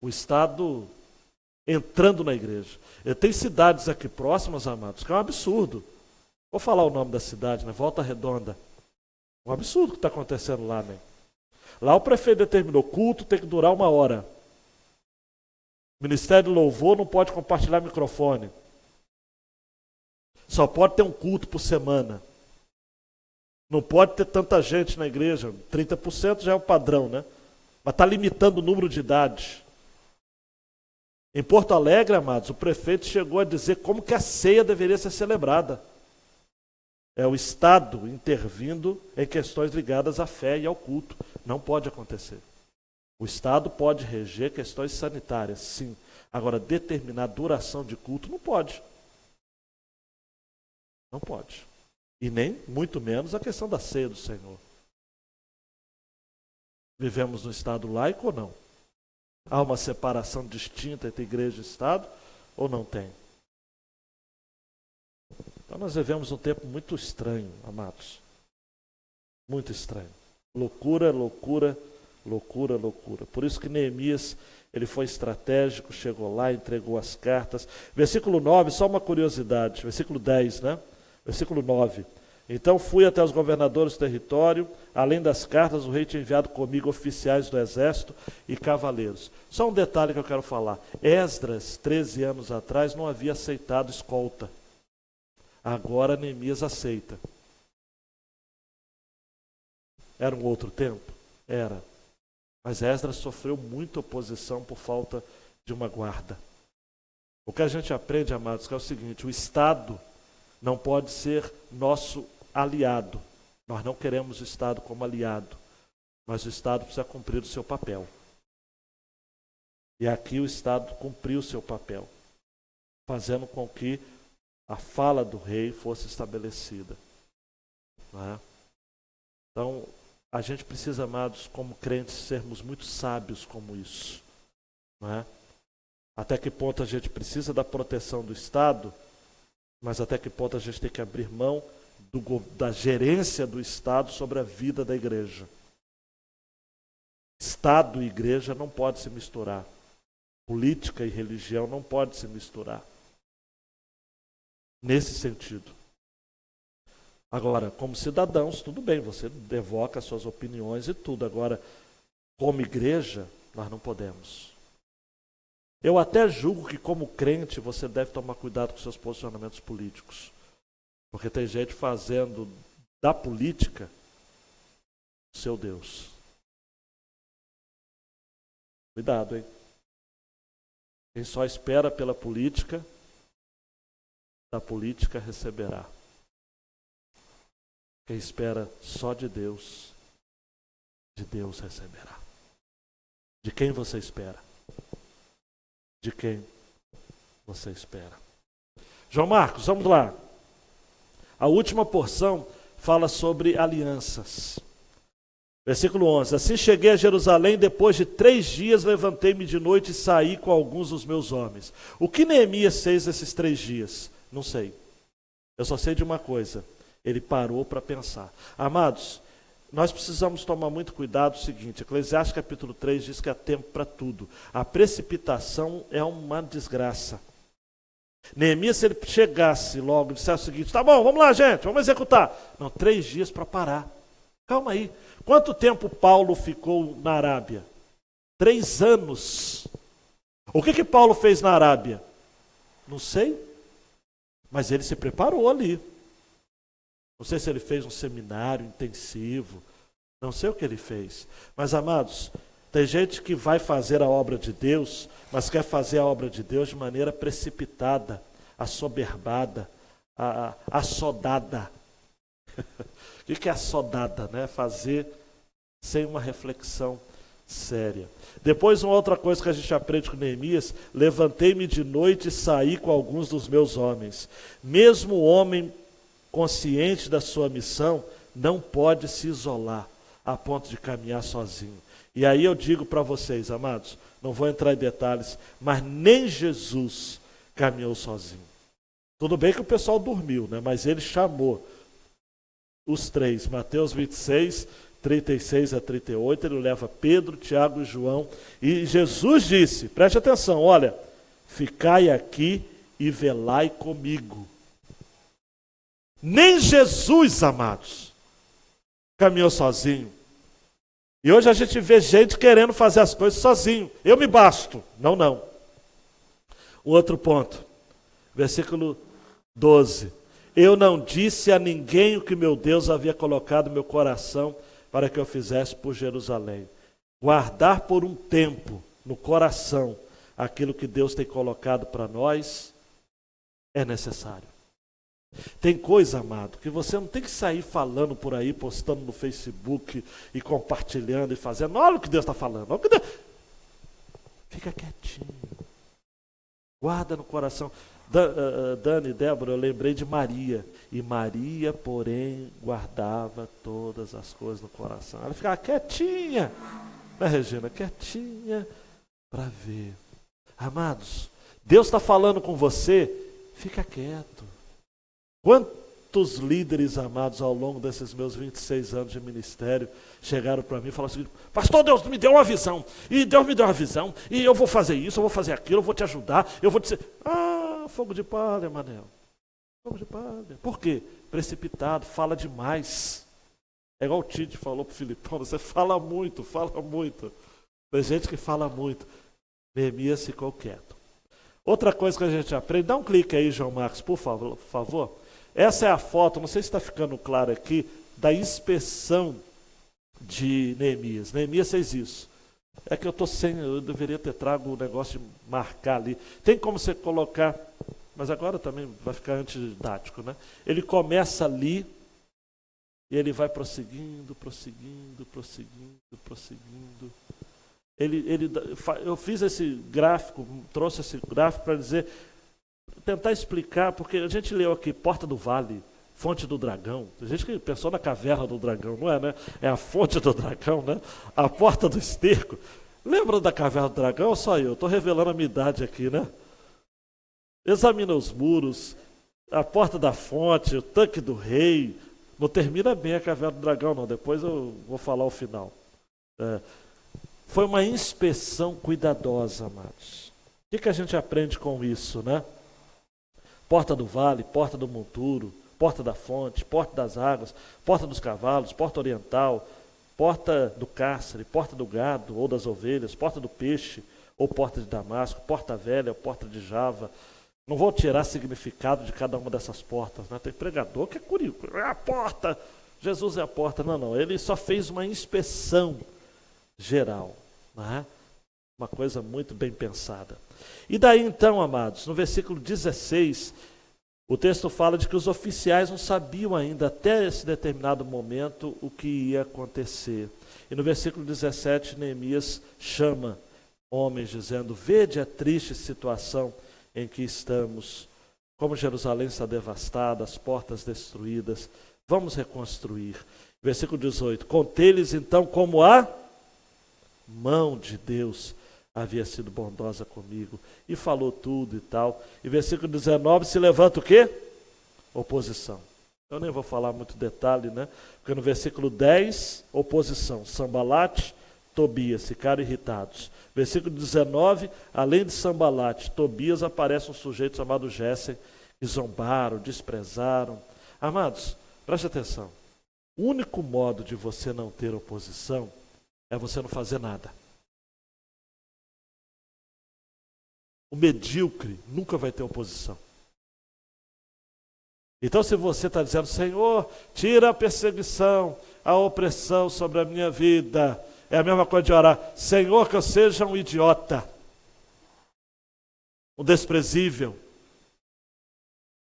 O Estado entrando na igreja. Tem cidades aqui próximas, amados, que é um absurdo. Vou falar o nome da cidade, né? Volta Redonda. Um absurdo o que está acontecendo lá, né? Lá o prefeito determinou, culto tem que durar 1 hora. Ministério de Louvor não pode compartilhar microfone. Só pode ter um culto por semana. Não pode ter tanta gente na igreja. 30% já é o padrão, né? Mas está limitando o número de idade. Em Porto Alegre, amados, o prefeito chegou a dizer como que a ceia deveria ser celebrada. É o Estado intervindo em questões ligadas à fé e ao culto. Não pode acontecer. O Estado pode reger questões sanitárias, sim. Agora, determinar duração de culto não pode. Não pode. E nem, muito menos, a questão da ceia do Senhor. Vivemos no Estado laico ou não? Há uma separação distinta entre igreja e Estado ou não tem? Então nós vivemos um tempo muito estranho, amados. Muito estranho. Loucura, loucura, loucura, loucura. Por isso que Neemias, ele foi estratégico, chegou lá, entregou as cartas. Versículo 9, só uma curiosidade. Versículo 10, né? Versículo 9. Então fui até os governadores do território, além das cartas, o rei tinha enviado comigo oficiais do exército e cavaleiros. Só um detalhe que eu quero falar. Esdras, 13 anos atrás, não havia aceitado escolta. Agora Neemias aceita. Era um outro tempo? Era. Mas Esdras sofreu muita oposição por falta de uma guarda. O que a gente aprende, amados, que é o seguinte: o Estado não pode ser nosso aliado. Nós não queremos o Estado como aliado, mas o Estado precisa cumprir o seu papel. E aqui o Estado cumpriu o seu papel, fazendo com que a fala do rei fosse estabelecida. Não é? Então, a gente precisa, amados, como crentes, sermos muito sábios como isso. Não é? Até que ponto a gente precisa da proteção do Estado, mas até que ponto a gente tem que abrir mão da gerência do Estado sobre a vida da igreja. Estado e igreja não pode se misturar. Política e religião não pode se misturar. Nesse sentido. Agora, como cidadãos, tudo bem, você evoca suas opiniões e tudo. Agora, como igreja, nós não podemos. Eu até julgo que, como crente, você deve tomar cuidado com seus posicionamentos políticos. Porque tem gente fazendo da política seu Deus. Cuidado, hein? Quem só espera pela política, da política receberá. Quem espera só de Deus receberá. De quem você espera? De quem você espera? João Marcos, vamos lá. A última porção fala sobre alianças. Versículo 11. Assim cheguei a Jerusalém, depois de 3 dias levantei-me de noite e saí com alguns dos meus homens. O que Neemias fez nesses 3 dias? Não sei. Eu só sei de uma coisa. Ele parou para pensar. Amados, nós precisamos tomar muito cuidado. O seguinte, Eclesiastes capítulo 3 diz que há tempo para tudo. A precipitação é uma desgraça. Neemias, se ele chegasse logo e dissesse o seguinte: tá bom, vamos lá, gente, vamos executar. Não, 3 dias para parar. Calma aí. Quanto tempo Paulo ficou na Arábia? 3 anos. O que Paulo fez na Arábia? Não sei. Mas ele se preparou ali. Não sei se ele fez um seminário intensivo. Não sei o que ele fez. Mas, amados, tem gente que vai fazer a obra de Deus, mas quer fazer a obra de Deus de maneira precipitada, assoberbada, assodada. O que é assodada? Né? Fazer sem uma reflexão séria. Depois, uma outra coisa que a gente aprende com Neemias: levantei-me de noite e saí com alguns dos meus homens. Mesmo o homem consciente da sua missão não pode se isolar a ponto de caminhar sozinho. E aí eu digo para vocês, amados, não vou entrar em detalhes, mas nem Jesus caminhou sozinho. Tudo bem que o pessoal dormiu, né? Mas ele chamou os 3, Mateus 26, 36 a 38, ele leva Pedro, Tiago e João, e Jesus disse, preste atenção, olha, ficai aqui e velai comigo. Nem Jesus, amados, caminhou sozinho. E hoje a gente vê gente querendo fazer as coisas sozinho. Eu me basto. Não, não. Um outro ponto. Versículo 12. Eu não disse a ninguém o que meu Deus havia colocado no meu coração para que eu fizesse por Jerusalém. Guardar por um tempo no coração aquilo que Deus tem colocado para nós é necessário. Tem coisa, amado, que você não tem que sair falando por aí, postando no Facebook e compartilhando e fazendo. Olha o que Deus está falando. Olha o que Deus... Fica quietinho. Guarda no coração. Dani, Débora, eu lembrei de Maria. E Maria, porém, guardava todas as coisas no coração. Ela ficava quietinha, né, Regina? Quietinha para ver. Amados, Deus está falando com você, fica quieto. Quantos líderes amados ao longo desses meus 26 anos de ministério chegaram para mim e falaram o seguinte: pastor, Deus me deu uma visão, e Deus me deu uma visão, e eu vou fazer isso, eu vou fazer aquilo, eu vou te ajudar, eu vou dizer... Ah, fogo de palha, Manel. Fogo de palha. Por quê? Precipitado, fala demais. É igual o Tite falou para o Filipão, você fala muito, fala muito. Tem gente que fala muito. Neemias ficou quieto. Outra coisa que a gente aprende, dá um clique aí, João Marcos, por favor. Essa é a foto, não sei se está ficando claro aqui, da inspeção de Neemias. Neemias fez isso. É que eu deveria ter trago o negócio de marcar ali. Tem como você colocar, mas agora também vai ficar antididático, né? Ele começa ali e ele vai prosseguindo. Eu fiz esse gráfico, trouxe esse gráfico para tentar explicar, porque a gente leu aqui Porta do Vale, Fonte do Dragão. Tem gente que pensou na Caverna do Dragão, não é, né? É a Fonte do Dragão, né? A Porta do Esterco. Lembra da Caverna do Dragão ou só eu? Estou revelando a minha idade aqui, né? Examina os muros, a Porta da Fonte, o Tanque do Rei. Não termina bem a Caverna do Dragão, não. Depois eu vou falar o final. Foi uma inspeção cuidadosa, amados. O que a gente aprende com isso, né? Porta do Vale, Porta do Monturo, Porta da Fonte, Porta das Águas, Porta dos Cavalos, Porta Oriental, Porta do Cárcere, Porta do Gado ou das Ovelhas, Porta do Peixe ou Porta de Damasco, Porta Velha ou Porta de Java. Não vou tirar significado de cada uma dessas portas, né? Tem pregador que é curioso, é a porta, Jesus é a porta. Não, ele só fez uma inspeção geral, né? Uma coisa muito bem pensada. E daí então, amados, no versículo 16, o texto fala de que os oficiais não sabiam ainda, até esse determinado momento, o que ia acontecer. E no versículo 17, Neemias chama homens, dizendo: vede a triste situação em que estamos, como Jerusalém está devastada, as portas destruídas, vamos reconstruir. Versículo 18, contei-lhes então como a mão de Deus havia sido bondosa comigo, e falou tudo e tal. E versículo 19, se levanta o quê? Oposição. Eu nem vou falar muito detalhe, né? Porque no versículo 10, oposição. Sambalate, Tobias ficaram irritados. Versículo 19, além de Sambalate, Tobias, aparece um sujeito chamado Géssem, que zombaram, desprezaram. Amados, preste atenção. O único modo de você não ter oposição é você não fazer nada. O medíocre nunca vai ter oposição. Então, se você está dizendo: Senhor, tira a perseguição, a opressão sobre a minha vida, é a mesma coisa de orar: Senhor, que eu seja um idiota, um desprezível,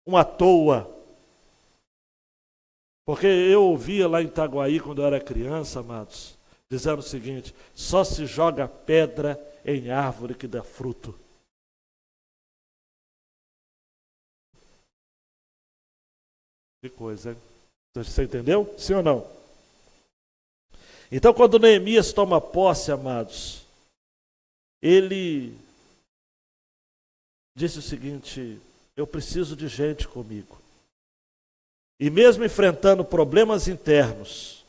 um à toa. Porque eu ouvia lá em Itaguaí, quando eu era criança, amados, dizendo o seguinte: só se joga pedra em árvore que dá fruto. Que coisa, hein? Você entendeu? Sim ou não? Então, quando Neemias toma posse, amados, ele disse o seguinte: eu preciso de gente comigo. E mesmo enfrentando problemas internos,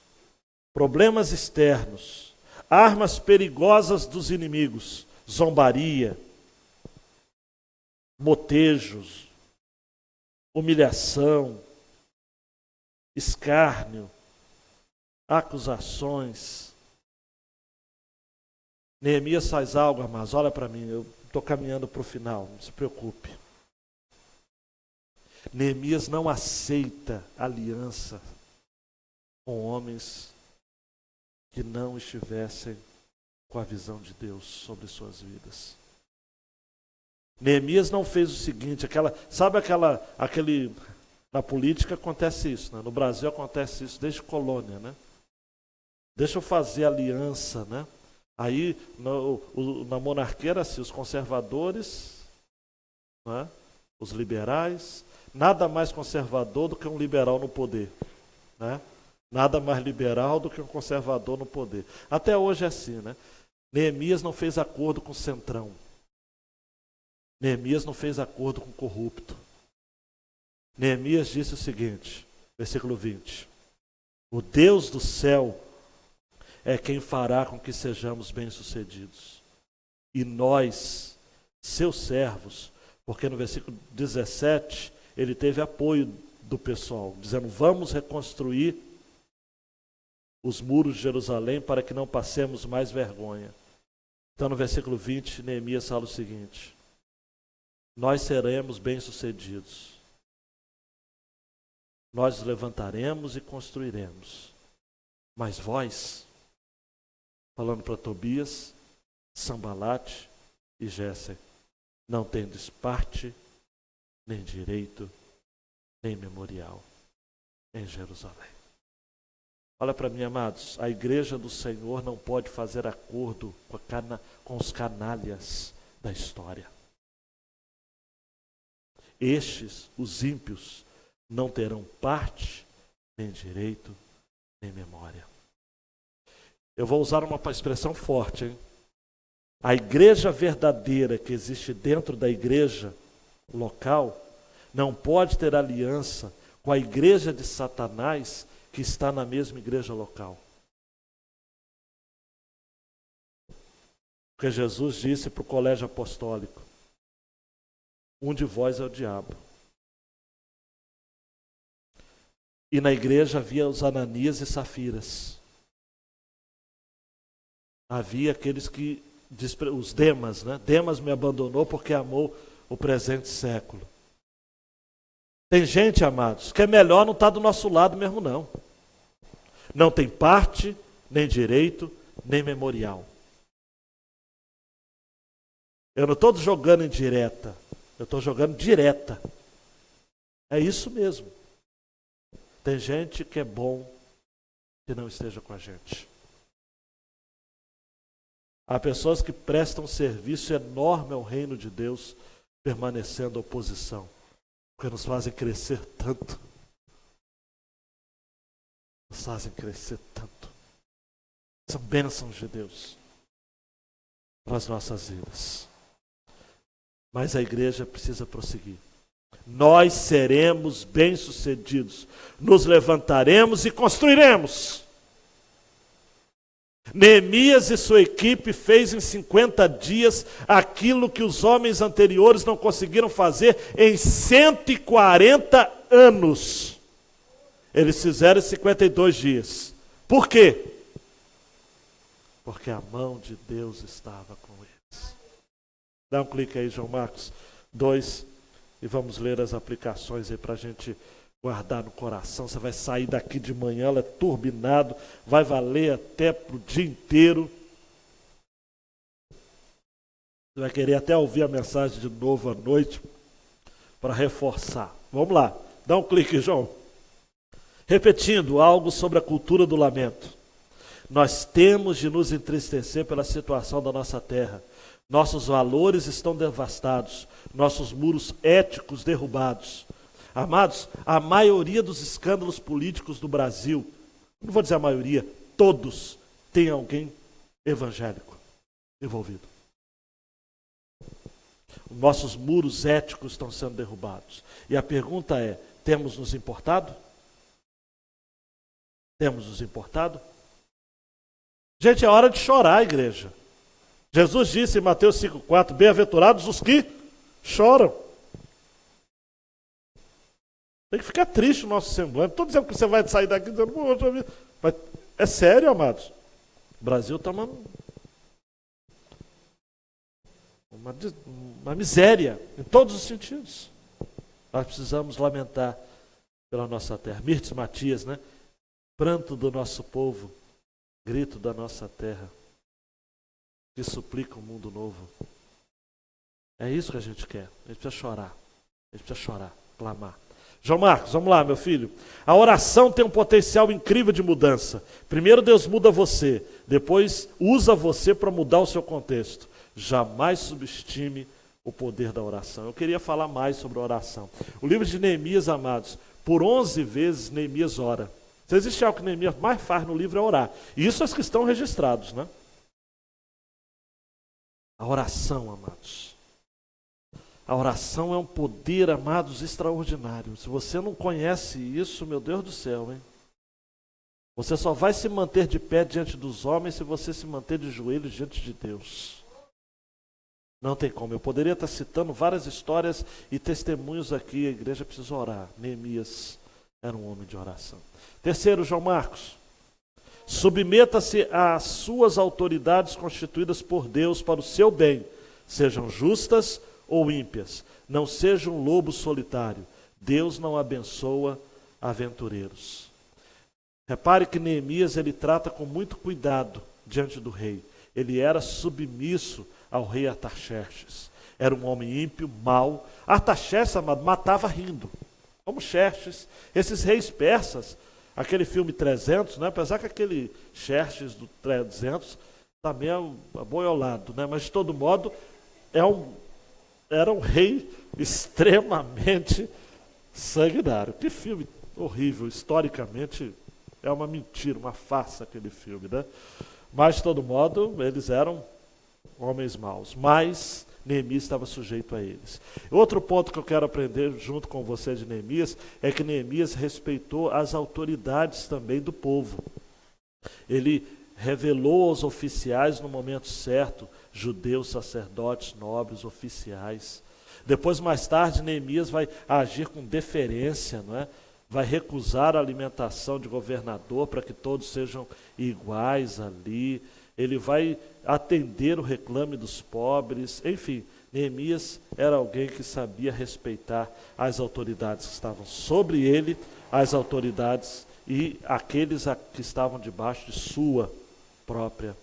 problemas externos, armas perigosas dos inimigos, zombaria, motejos, humilhação, escárnio, acusações. Neemias faz algo, mas olha para mim, eu estou caminhando para o final, não se preocupe. Neemias não aceita aliança com homens que não estivessem com a visão de Deus sobre suas vidas. Neemias não fez o seguinte, na política acontece isso, né? No Brasil acontece isso desde colônia, né? Deixa eu fazer aliança, né? Aí na monarquia era assim, os conservadores, né? Os liberais, nada mais conservador do que um liberal no poder, né? Nada mais liberal do que um conservador no poder. Até hoje é assim, né? Neemias não fez acordo com o centrão. Neemias não fez acordo com o corrupto. Neemias disse o seguinte, versículo 20: o Deus do céu é quem fará com que sejamos bem-sucedidos. E nós, seus servos, porque no versículo 17, ele teve apoio do pessoal, dizendo: vamos reconstruir os muros de Jerusalém para que não passemos mais vergonha. Então no versículo 20, Neemias fala o seguinte: nós seremos bem-sucedidos. Nós levantaremos e construiremos. Mas vós, falando para Tobias, Sambalate e Géser: não tendes parte, nem direito, nem memorial em Jerusalém. Olha para mim, amados, a igreja do Senhor não pode fazer acordo com os canalhas da história. Estes, os ímpios, não terão parte, nem direito, nem memória. Eu vou usar uma expressão forte, hein? A igreja verdadeira que existe dentro da igreja local não pode ter aliança com a igreja de Satanás que está na mesma igreja local. Porque Jesus disse para o colégio apostólico: um de vós é o diabo. E na igreja havia os Ananias e Safiras. Havia aqueles que, os Demas, né? Demas me abandonou porque amou o presente século. Tem gente, amados, que é melhor não estar do nosso lado mesmo, não. Não tem parte, nem direito, nem memorial. Eu não estou jogando em direta, eu estou jogando direta. É isso mesmo. Tem gente que é bom que não esteja com a gente. Há pessoas que prestam um serviço enorme ao reino de Deus, permanecendo à oposição, porque nos fazem crescer tanto. Nos fazem crescer tanto. São bênçãos de Deus para as nossas vidas. Mas a igreja precisa prosseguir. Nós seremos bem-sucedidos. Nos levantaremos e construiremos. Neemias e sua equipe fez em 50 dias aquilo que os homens anteriores não conseguiram fazer em 140 anos. Eles fizeram em 52 dias. Por quê? Porque a mão de Deus estava com eles. Dá um clique aí, João Marcos 2, e vamos ler as aplicações aí para a gente guardar no coração. Você vai sair daqui de manhã, ela é turbinado, vai valer até para o dia inteiro. Você vai querer até ouvir a mensagem de novo à noite para reforçar. Vamos lá, dá um clique, João. Repetindo algo sobre a cultura do lamento. Nós temos de nos entristecer pela situação da nossa terra. Nossos valores estão devastados, nossos muros éticos derrubados. Amados, a maioria dos escândalos políticos do Brasil, não vou dizer a maioria, todos têm alguém evangélico envolvido. Nossos muros éticos estão sendo derrubados. E a pergunta é: temos nos importado? Temos nos importado? Gente, é hora de chorar, igreja. Jesus disse em Mateus 5,4: bem-aventurados os que choram. Tem que ficar triste o nosso semblante. Estou dizendo que você vai sair daqui dizendo: poxa vida. Mas é sério, amados. O Brasil está uma miséria em todos os sentidos. Nós precisamos lamentar pela nossa terra. Mirtes Matias, né? Pranto do nosso povo, grito da nossa terra, que suplica um mundo novo. É isso que a gente quer. A gente precisa chorar. A gente precisa chorar, clamar. João Marcos, vamos lá, meu filho. A oração tem um potencial incrível de mudança. Primeiro Deus muda você, depois usa você para mudar o seu contexto. Jamais subestime o poder da oração. Eu queria falar mais sobre a oração. O livro de Neemias, amados, por 11 vezes Neemias ora. Se existe algo que Neemias mais faz no livro é orar. E isso as que estão registrados, né? A oração, amados. A oração é um poder, amados, extraordinário. Se você não conhece isso, meu Deus do céu, hein? Você só vai se manter de pé diante dos homens se você se manter de joelhos diante de Deus. Não tem como. Eu poderia estar citando várias histórias e testemunhos aqui. A igreja precisa orar. Neemias era um homem de oração. Terceiro, João Marcos. Submeta-se às suas autoridades constituídas por Deus para o seu bem, sejam justas ou ímpias. Não seja um lobo solitário. Deus não abençoa aventureiros. Repare que Neemias ele trata com muito cuidado diante do rei. Ele era submisso ao rei Artaxerxes. Era um homem ímpio, mau. Artaxerxes, amado, matava rindo. Como Xerxes. Esses reis persas, aquele filme 300, né? Apesar que aquele Xerxes do 300 também é aboiolado, né? Mas de todo modo era um rei extremamente sanguinário. Que filme horrível, historicamente é uma mentira, uma farsa aquele filme, né? Mas de todo modo eles eram homens maus, mas Neemias estava sujeito a eles. Outro ponto que eu quero aprender junto com você de Neemias é que Neemias respeitou as autoridades também do povo. Ele revelou aos oficiais no momento certo, judeus, sacerdotes, nobres, oficiais. Depois, mais tarde, Neemias vai agir com deferência, não é? Vai recusar a alimentação de governador para que todos sejam iguais ali. Ele vai atender o reclame dos pobres. Enfim, Neemias era alguém que sabia respeitar as autoridades que estavam sobre ele, as autoridades e aqueles que estavam debaixo de sua própria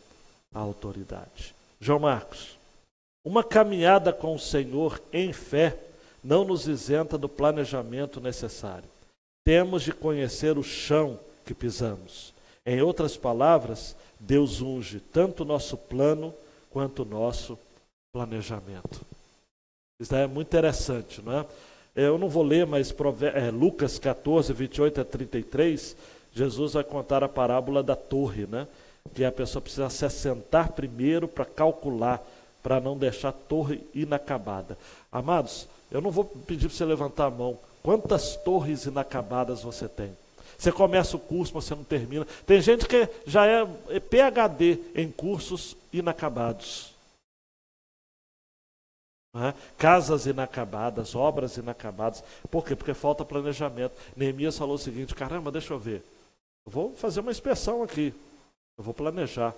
autoridade. João Marcos, uma caminhada com o Senhor em fé não nos isenta do planejamento necessário. Temos de conhecer o chão que pisamos. Em outras palavras, Deus unge tanto o nosso plano quanto o nosso planejamento. Isso é muito interessante, não é? Eu não vou ler, mas Lucas 14, 28 a 33, Jesus vai contar a parábola da torre, né? Que a pessoa precisa se assentar primeiro para calcular, para não deixar a torre inacabada. Amados, eu não vou pedir para você levantar a mão. Quantas torres inacabadas você tem? Você começa o curso, mas você não termina. Tem gente que já é PhD em cursos inacabados. Não é? Casas inacabadas, obras inacabadas. Por quê? Porque falta planejamento. Neemias falou o seguinte: caramba, deixa eu ver. Eu vou fazer uma inspeção aqui. Eu vou planejar.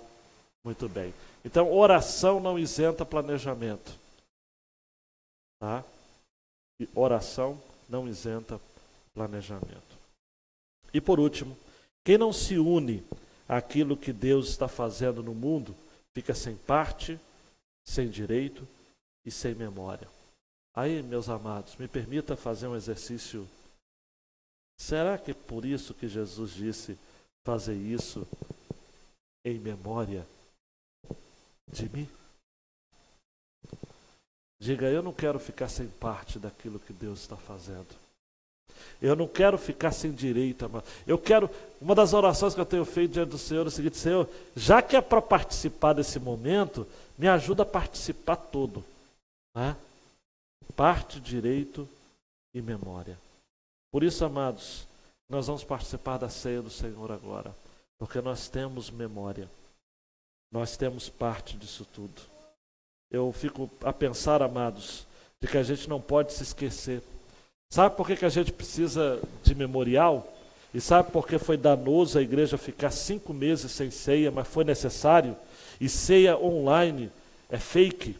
Muito bem. Então, oração não isenta planejamento. Tá? E oração não isenta planejamento. E por último, quem não se une àquilo que Deus está fazendo no mundo, fica sem parte, sem direito e sem memória. Aí, meus amados, me permita fazer um exercício. Será que é por isso que Jesus disse fazer isso em memória de mim? Diga, eu não quero ficar sem parte daquilo que Deus está fazendo. Eu não quero ficar sem direito, amado. Eu quero, uma das orações que eu tenho feito diante do Senhor é o seguinte: Senhor, já que é para participar desse momento, me ajuda a participar todo. Né? Parte, direito e memória. Por isso, amados, nós vamos participar da ceia do Senhor agora, porque nós temos memória. Nós temos parte disso tudo. Eu fico a pensar, amados, de que a gente não pode se esquecer. Sabe por que a gente precisa de memorial? E sabe por que foi danoso a igreja ficar 5 meses sem ceia, mas foi necessário? E ceia online é fake?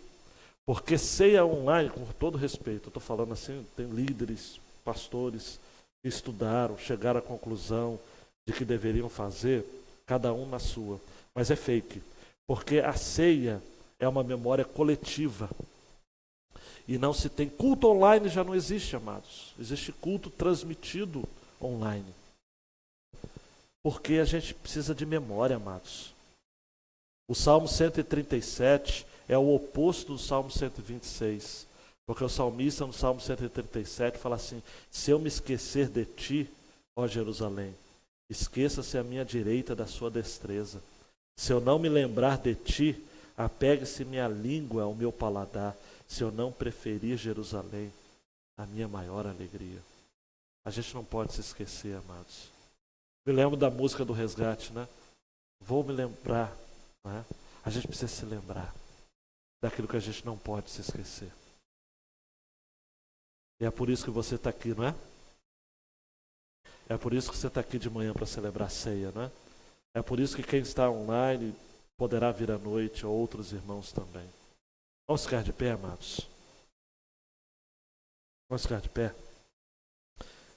Porque ceia online, com todo respeito, eu estou falando assim, tem líderes, pastores que estudaram, chegaram à conclusão de que deveriam fazer, cada um na sua. Mas é fake, porque a ceia é uma memória coletiva. E não se tem culto online, já não existe, amados. Existe culto transmitido online. Porque a gente precisa de memória, amados. O Salmo 137 é o oposto do Salmo 126. Porque o salmista no Salmo 137 fala assim: se eu me esquecer de ti, ó Jerusalém, esqueça-se à minha direita da sua destreza. Se eu não me lembrar de ti, apegue-se minha língua ao meu paladar. Se eu não preferir Jerusalém, a minha maior alegria. A gente não pode se esquecer, amados. Me lembro da música do Resgate, né? Vou me lembrar, né? A gente precisa se lembrar daquilo que a gente não pode se esquecer. E é por isso que você está aqui, não é? É por isso que você está aqui de manhã para celebrar a ceia, não é? É por isso que quem está online poderá vir à noite, ou outros irmãos também. Vamos ficar de pé, amados? Vamos ficar de pé?